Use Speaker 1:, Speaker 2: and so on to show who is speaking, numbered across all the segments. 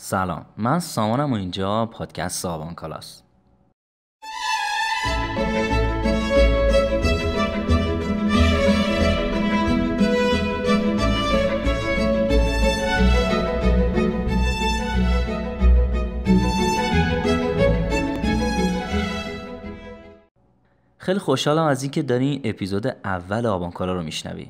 Speaker 1: سلام، من سامانم و اینجا پادکست آبان کالاست. خیلی خوشحالم از اینکه داری اپیزود اول آبان کالا رو میشنوی.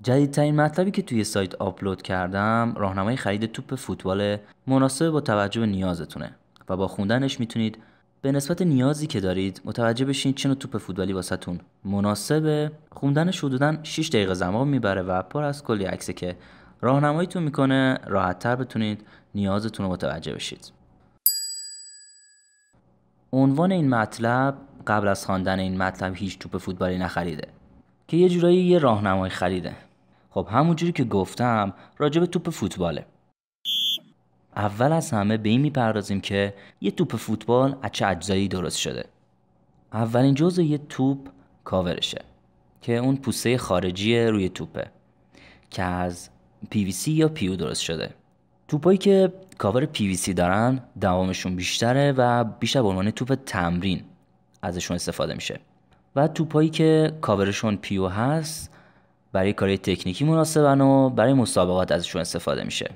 Speaker 1: جدیدترین مطلبی که توی سایت آپلود کردم راهنمای خرید توپ فوتبال مناسب با توجه به نیازتونه و با خوندنش میتونید به نسبت نیازی که دارید متوجه بشین چه نوع توپ فوتبالی واسهتون مناسبه. خوندنش حدوداً 6 دقیقه زمان میبره و پر از کلی عکسه که راهنماییتون میکنه راحت‌تر بتونید نیازتون رو متوجه بشید. عنوان این مطلب قبل از خواندن این مطلب هیچ توپ فوتبالی نخریده، که یه جورایی یه راهنمای خریده. خب همونجوری که گفتم راجع به توپ فوتباله. اول از همه به این میپردازیم که یه توپ فوتبال از چه اجزایی درست شده. اولین جزء یه توپ کاورشه که اون پوسته خارجی روی توپه که از PVC یا PU درست شده. توپایی که کاور PVC دارن دوامشون بیشتره و بیشتر به عنوان توپ تمرین ازشون استفاده میشه و توپایی که کاورشون PU هست برای کارهای تکنیکی مناسبن و برای مسابقات ازشون استفاده میشه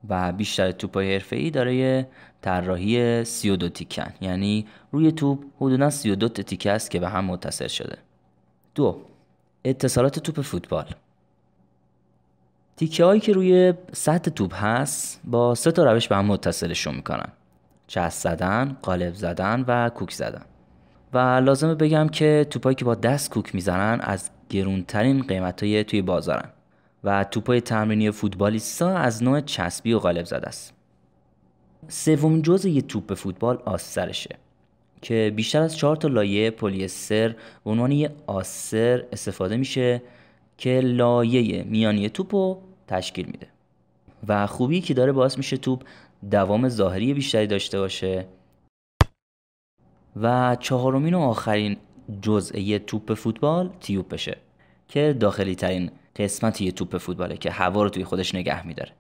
Speaker 1: و بیشتر توپای حرفه‌ای داره طراحی 32 تیکن، یعنی روی توپ حدوداً 32 تیکه است که به هم متصل شده. 2. اتصالات توپ فوتبال. تیکه هایی که روی سطح توپ هست با 3 تا روش به هم متصلشون میکنن: چسب زدن، قالب زدن و کوک زدن. و لازمه بگم که توپایی که با دست کوک میزنن از گرونترین قیمتای توی بازارن و توپای تمرینی فوتبالیستا از نوع چسبی و قالب زده است. سومین جزء یه توپ فوتبال آسترشه که بیشتر از 4 تا لایه پلی استر به عنوان یه آستر استفاده میشه که لایه میانی توپو تشکیل میده و خوبی که داره باعث میشه توپ دوام ظاهری بیشتری داشته باشه. و چهارمین و آخرین جزء یه توپ فوتبال تیوب بشه که داخلی ترین قسمت یه توپ فوتباله که هوا رو توی خودش نگه میداره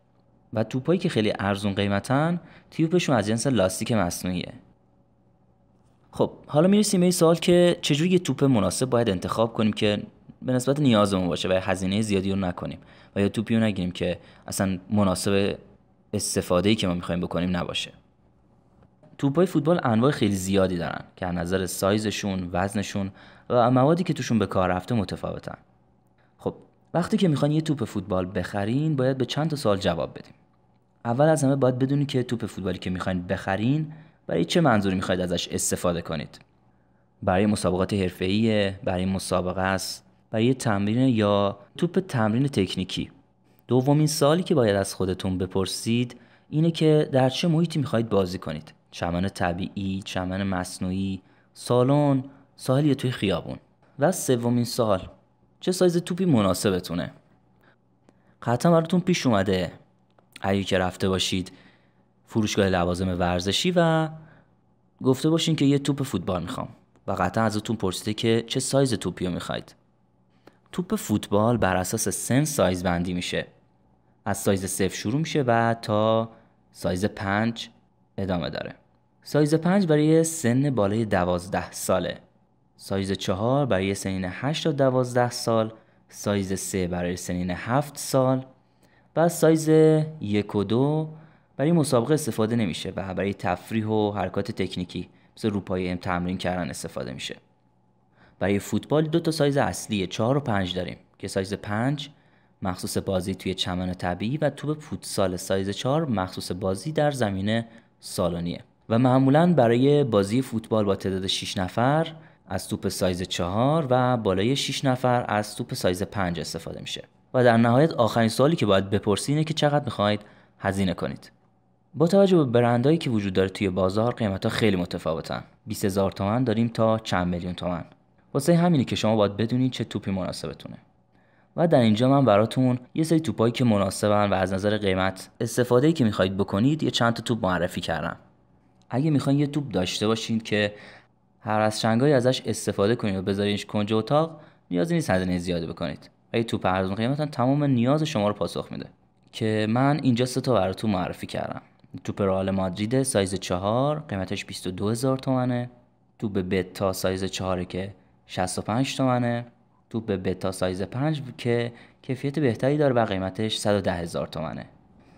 Speaker 1: و توپایی که خیلی ارزون قیمتن تیوبشون از جنس لاستیک مصنوعیه. خب حالا میرسیم به این سوال که چجوری یه توپ مناسب باید انتخاب کنیم که به نسبت نیازمون باشه و هزینه زیادی رو نکنیم و یا توپی رو نگیریم که اصلا مناسب استفاده‌ای که ما می‌خوایم بکنیم نباشه. توپای فوتبال انواع خیلی زیادی دارن که از نظر سایزشون، وزنشون و موادی که توشون به کار رفته متفاوتن. خب وقتی که میخواین یه توپ فوتبال بخرین باید به چند تا سوال جواب بدیم. اول از همه باید بدونید که توپ فوتبالی که میخواین بخرین برای چه منظوری میخواید ازش استفاده کنید. برای مسابقات حرفه‌ای، برای مسابقه است، برای تمرین یا توپ تمرین تکنیکی. دومین سوالی که باید از خودتون بپرسید اینه که در چه محیطی میخواید بازی کنید. چمن طبیعی، چمن مصنوعی، سالن، ساحل یا توی خیابون. و سومین سوال، چه سایز توپی مناسبتونه؟ قطعا براتون پیش اومده اگه که رفته باشید فروشگاه لوازم ورزشی و گفته باشین که یه توپ فوتبال میخوام و قطعا ازتون پرسیده که چه سایز توپی رو میخواید. توپ فوتبال بر اساس سن سایز بندی میشه. از سایز 0 شروع میشه و تا سایز 5 ادامه داره. سایز 5 برای سن بالای 12 ساله، سایز 4 برای سنین 8 تا 12 سال، سایز 3 برای سنین 7 سال و سایز 1 و 2 برای مسابقه استفاده نمیشه و برای تفریح و حرکات تکنیکی مثل روپایی تمرین کردن استفاده میشه. برای فوتبال 2 تا سایز اصلیه، 4 و 5 داریم که سایز 5 مخصوص بازی توی چمن طبیعی و توپ فوتسال سایز 4 مخصوص بازی در زمین سالنیه و معمولاً برای بازی فوتبال با تعداد 6 نفر از توپ سایز 4 و بالای 6 نفر از توپ سایز 5 استفاده میشه. و در نهایت آخرین سوالی که باید بپرسید اینه که چقدر میخواید هزینه کنید. با توجه به برندهایی که وجود داره توی بازار قیمت‌ها خیلی متفاوتن. 20000 تومان داریم تا چند میلیون تومان. واسه همینه که شما باید بدونید چه توپی مناسبتونه. و در اینجا من براتون یه سری توپایی که مناسبن و از نظر قیمت استفاده‌ای که می‌خواید بکنید یه چند تا توپ معرفی کردم. اگه می‌خواید یه توپ داشته باشید که هر از چنگایی ازش استفاده کنید و بذارینش کنج اتاق، نیازی نیست هزینه زیادی بکنید. اگه توپ ارزون قیمتن تمام نیاز شما رو پاسخ میده. که من اینجا 3 تا براتون معرفی کردم. توپ رئال مادرید سایز 4 قیمتش 22,000 تومنه. توپ بتا سایز 4 که 65 تومنه. توپ بتا سایز 5 که کیفیت بهتری داره و قیمتش 110,000 تومنه.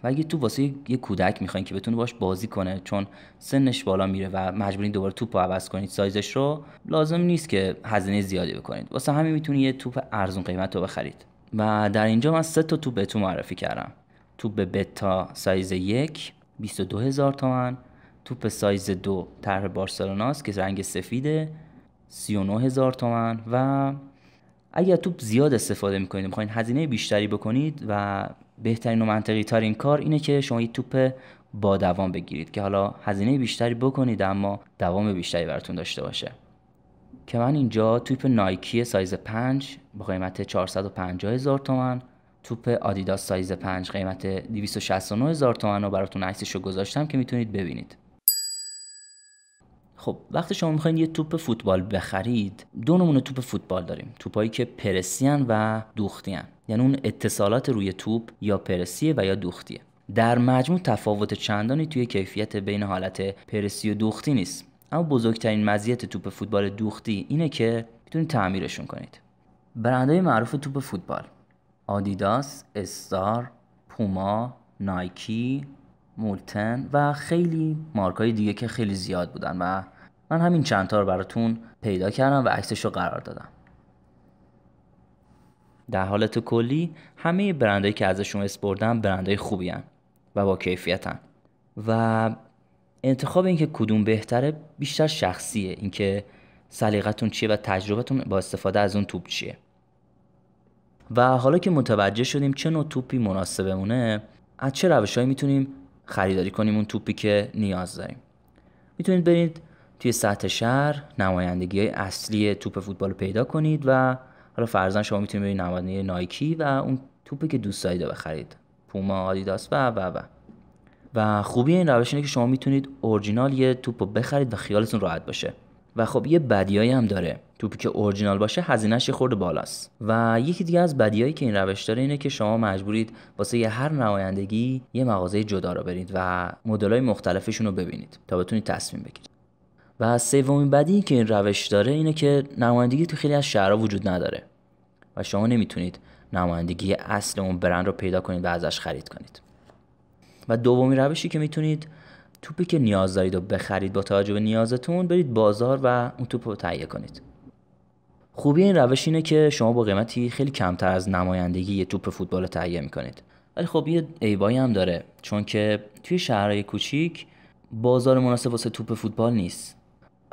Speaker 1: و اگه توپ واسه یه کودک میخواین که بتونه باش بازی کنه چون سنش بالا میره و مجبورین دوباره توپو عوض کنید سایزش رو، لازم نیست که هزینه زیادی بکنید. واسه همین میتونید یه توپ ارزون قیمت رو بخرید. و در اینجا من 3 تا توپ بهتون معرفی کردم. توپ بتا سایز 1 22,000 تومان. توپ سایز 2 طرح بارسلوناست که رنگ سفیده 39,000 تومان. و اگر توپ زیاد استفاده میکنید میخواین هزینه بیشتری بکنید و بهترین و منطقی ترین کار اینه که شما یه توپ با دوام بگیرید که حالا هزینه بیشتری بکنید اما دوام بیشتری براتون داشته باشه. که من اینجا توپ نایکی سایز 5 با قیمت 450,000 تومان، توپ آدیداس سایز 5 قیمت 269,000 تومان رو براتون عکسش رو گذاشتم که میتونید ببینید. خب وقتی شما میخواین یه توپ فوتبال بخرید، 2 نمونه توپ فوتبال داریم. توپایی که پرسیان و دوختیان، یعنی اون اتصالات روی توپ یا پرسیه و یا دوختیه. در مجموع تفاوت چندانی توی کیفیت بین حالت پرسی و دوختی نیست، اما بزرگترین مزیت توپ فوتبال دوختی اینه که میتونید تعمیرشون کنید. برندهای معروف توپ فوتبال: آدیداس، استار، پوما، نایکی، مولتن و خیلی مارکای دیگه که خیلی زیاد بودن و من همین چند تا رو براتون پیدا کردم و عکسش رو قرار دادم. در حالت کلی همه برندهایی که ازشون اسپردم برندهای خوبی هن و با کیفیتن و انتخاب اینکه کدوم بهتره بیشتر شخصیه، اینکه سلیقتون چیه و تجربتون با استفاده از اون توپ چیه. و حالا که متوجه شدیم چه نوع توپی مناسبمونه، از چه روشهایی میتونیم خریداری کنیم اون توپی که نیاز داریم. میتونید برید توی سطح شهر نمایندگی‌های اصلی توپ فوتبال رو پیدا کنید و حالا فرضاً شما میتونید برید نمایندگی نایکی و اون توپی که دوست دارید رو بخرید، پوما، آدیداس و خوبی این روش اینه که شما میتونید اورجینال یه توپ رو بخرید و خیالتون راحت باشه. و خب یه بدیایی هم داره، توپی که اورجینال باشه هزینه‌اش یه خورده بالاست. و یکی دیگه از بدیایی که این روش داره اینه که شما مجبورید واسه هر نمایندگی یه مغازه جدا رو برید و مدل‌های مختلفشون رو ببینید تا بتونید تصمیم بگیرید. و سومین بدی که این روش داره اینه که نمایندگی تو خیلی از شهرها وجود نداره و شما نمیتونید نمایندگی اصل اون برند رو پیدا کنید و ازش خرید کنید. و دومین روشی که میتونید توپی که نیاز دارید و بخرید با توجه به نیازتون، برید بازار و اون توپ رو تهیه کنید. خوبی این روش اینه که شما با قیمتی خیلی کمتر از نمایندگی یه توپ فوتبال رو تهیه میکنید. ولی خب یه عیبایی هم داره، چون که توی شهرهای کوچیک بازار مناسب واسه توپ فوتبال نیست.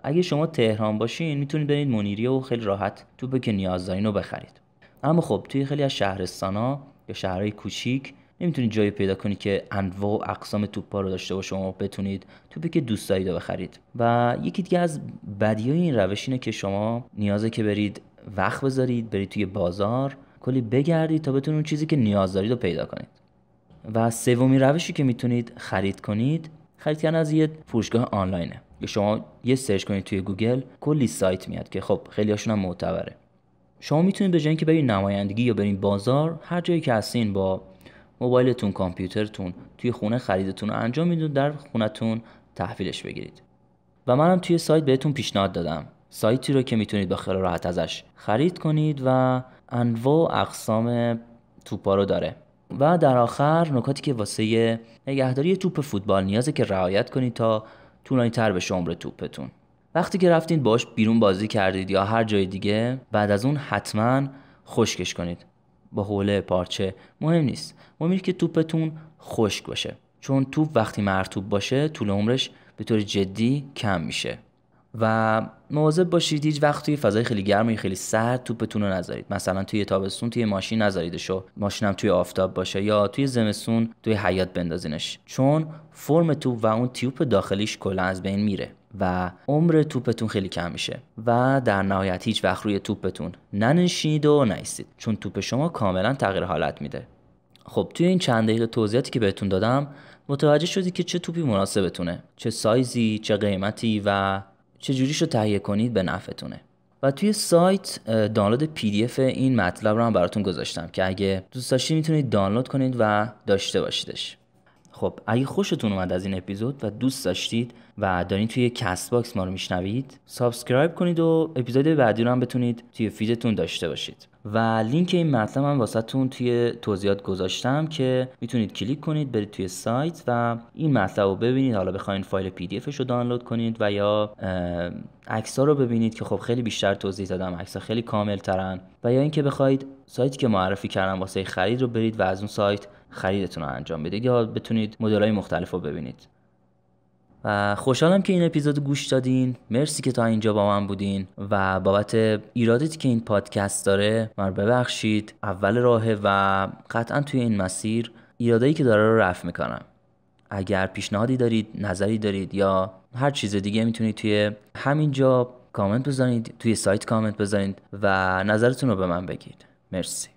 Speaker 1: اگه شما تهران باشین میتونید برید منیریه و خیلی راحت توپی که نیاز دارین رو بخرید. اما خب توی خیلی از شهرستانا یا شهرهای کوچیک نمیتونید جایی پیدا کنید که انواع و اقسام توپا رو داشته باشه شما بتونید توپی که دوست دارید رو بخرید. و یکی دیگه از بدیهای این روش اینه که شما نیازه که برید وقت بذارید، برید توی بازار کلی بگردید تا بتونید اون چیزی که نیاز دارید رو پیدا کنید. و سومین روشی که میتونید خرید کردن از یه فروشگاه آنلاینه. یا شما یه سرچ کنید توی گوگل، کلی سایت میاد که خب خیلی هاشون هم معتبره. شما میتونید به جای اینکه برید نمایندگی یا برید بازار، هر جایی که هستین با موبایلتون، کامپیوترتون توی خونه خریدتون رو انجام میدید، در خونتون تحویلش بگیرید. و منم توی سایت بهتون پیشنهاد دادم، سایتی رو که میتونید با خیال راحت ازش خرید کنید و انواع و اقسام توپا رو داره. و در آخر نکاتی که واسه نگهداری توپ فوتبال نیازه که رعایت کنید تا طولانی‌تر بشه عمر توپتون. وقتی که رفتین باش بیرون بازی کردید یا هر جای دیگه، بعد از اون حتما خشکش کنید با حوله، پارچه، مهم نیست. مهم اینه که توپتون خشک باشه، چون توپ وقتی مرطوب باشه طول عمرش به طور جدی کم میشه. و مواظب باشید هیچ وقت توی فضای خیلی گرم و خیلی سرد توپتون رو نذارید. مثلا توی تابستون توی ماشین نذاریدشو، ماشینم توی آفتاب باشه، یا توی زمستون توی حیاط بندازینش، چون فرم توپ و اون تیوب داخلیش کلا از بین میره و عمر توپتون خیلی کم میشه. و در نهایت هیچ وقت روی توپتون ننشینید و نایستید، چون توپ شما کاملا تغییر حالت میده. خب توی این چند دقیقه توضیحاتی که بهتون دادم متوجه شدی که چه توپی مناسبتونه، چه سایزی، چه قیمتی و چه جوریشو تهیه کنید به نفعتونه. و توی سایت دانلود PDF این مطلب رو هم براتون گذاشتم که اگه دوست داشتید میتونید دانلود کنید و داشته باشیدش. خب اگه خوشتون اومد از این اپیزود و دوست داشتید و دارین توی کست باکس ما رو میشنوید، سابسکرایب کنید و اپیزود بعدی رو هم بتونید توی فیدتون داشته باشید. و لینک این مطلب هم واسهتون توی توضیحات گذاشتم که میتونید کلیک کنید برید توی سایت و این مطلب رو ببینید. حالا بخواید فایل PDF رو دانلود کنید و یا عکس‌ها رو ببینید که خب خیلی بیشتر توضیح دادم، عکس‌ها خیلی کامل ترن، و یا اینکه بخواید سایتی که معرفی کردم واسه خرید رو برید و از اون سایت خریدتون رو انجام بدید یا بتونید مدل‌های مختلف رو ببینید. و خوشحالم که این اپیزود گوش دادین. مرسی که تا اینجا با من بودین و بابت ایراداتی که این پادکست داره من ببخشید. اول راهه و قطعا توی این مسیر ایرادایی که داره رو رفع میکنم. اگر پیشنهادی دارید، نظری دارید یا هر چیز دیگه میتونید توی همینجا کامنت بذارید، توی سایت کامنت بذارید و نظرتون رو به من بگید. مرسی.